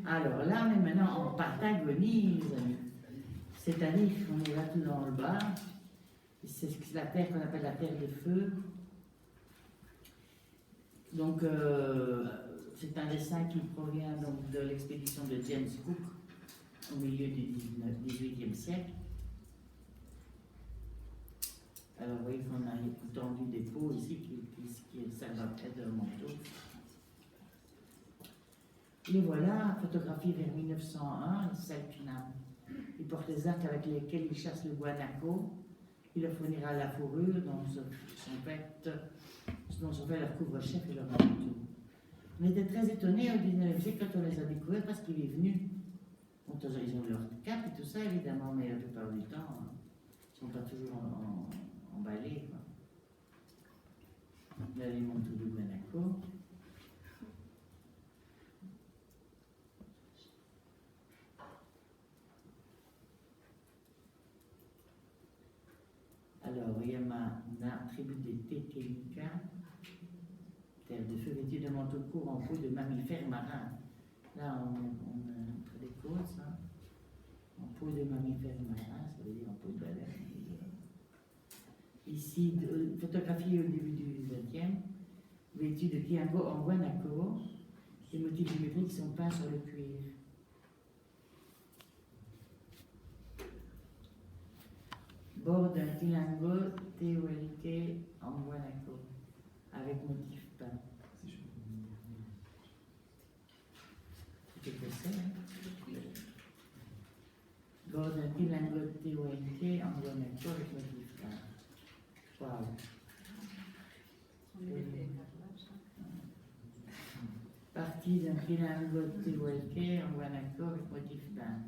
Alors là, on est maintenant en Patagonie, les amis. C'est-à-dire qu'on est là tout dans le bas. C'est la terre qu'on appelle la terre de feu. Donc, c'est un dessin qui provient donc de l'expédition de James Cook au milieu du XVIIIe siècle. Alors, vous voyez qu'on a tendu des peaux ici qui servent à être un manteau. Et voilà, photographie vers 1901, Selknam. Il porte les arcs avec lesquels il chasse le guanaco. Il leur fournira la fourrure dont sont faits leur couvre-chef et leur manteau. On était très étonnés au 19e siècle quand on les a découverts parce qu'il est venu. Bon, ils ont leur cap et tout ça, évidemment, mais la plupart du temps, ils ne sont pas toujours emballés. Là, les manteaux de guanaco. Alors, il y a ma tribu des Tetelika, terre de feu vêtue de manteaux courts en peau de mammifères marins. Là, on est près des côtes, hein. En peau de mammifères marins, ça veut dire en peau de baleine. Ici, photographie au début du XXe, vêtue de tiango en guanaco, les motifs géométriques sont peints sur le cuir. Bord d'un tilango tehuelque en guanaco, avec motif peint. C'est ce que c'est, hein? Bord d'un tilango tehuelque en guanaco avec motif peint. Waouh! Partie d'un tilango tehuelque en guanaco avec motif peint.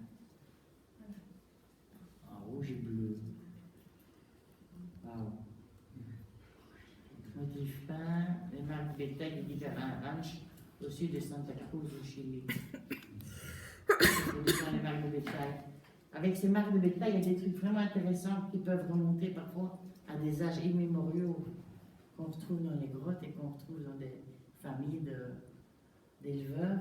En rouge et bleu. Wow. Motif peint, les marques bétail de différents ranchs au sud de Santa Cruz au Chili. Ce sont les marques de bétail. Avec ces marques de bétail, il y a des trucs vraiment intéressants qui peuvent remonter parfois à des âges immémoriaux qu'on retrouve dans les grottes et qu'on retrouve dans des familles d'éleveurs.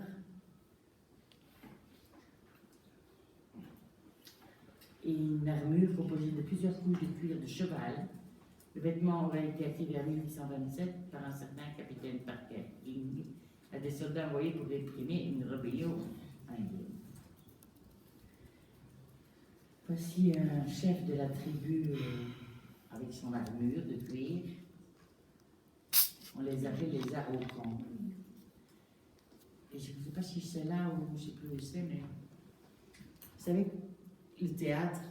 Et une armure composée de plusieurs couches de cuir de cheval. Le vêtement aurait été activé en 1827 par un certain capitaine Parker King à des soldats envoyés pour réprimer une rébellion indienne. Voici un chef de la tribu avec son armure de cuir. On les appelle les Araucans. Et je ne sais pas si c'est là ou je ne sais plus où c'est, mais vous savez, le théâtre,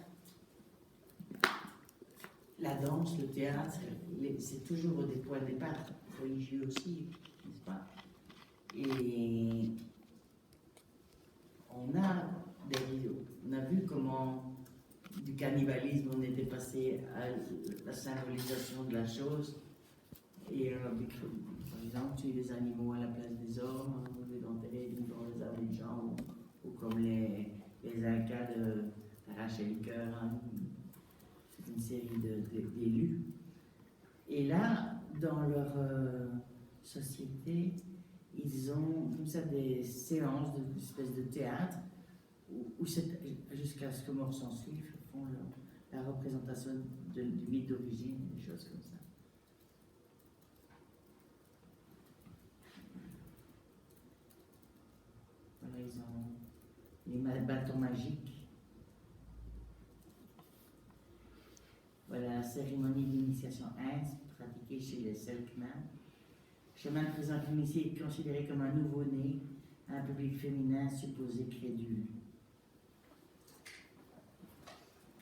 la danse, le théâtre, c'est toujours des points de départ religieux aussi, n'est-ce pas? Et on a vu comment du cannibalisme on était passé à la symbolisation de la chose. Et par exemple, tuer les animaux à la place des hommes, les enterrer dans les Abidjan, ou comme les Incas d'arracher le cœur, hein. C'est une série d'élus. Et là, dans leur société, ils ont comme ça des séances d'espèces de théâtre où jusqu'à ce que mort s'en suive, font la représentation du mythe d'origine, des choses comme ça. Voilà, ils ont les bâtons magiques. Voilà la cérémonie d'initiation Heinz pratiquée chez les Selknam. Chemin présente l'initié est considéré comme un nouveau-né, un public féminin supposé crédule.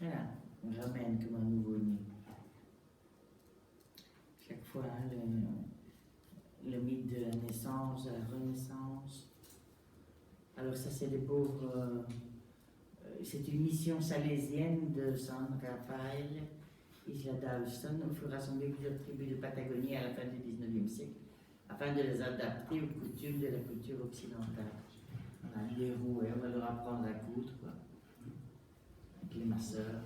Voilà, on ramène comme un nouveau-né. Chaque fois, le mythe de la naissance, de la renaissance. Alors ça, c'est les pauvres... c'est une mission salésienne de San Rafael, Isla d'Alston, où furent rassemblées plusieurs tribus de Patagonie à la fin du XIXe siècle, afin de les adapter aux coutumes de la culture occidentale. On a les roues, on va leur apprendre à coudre, quoi. Avec les masseurs.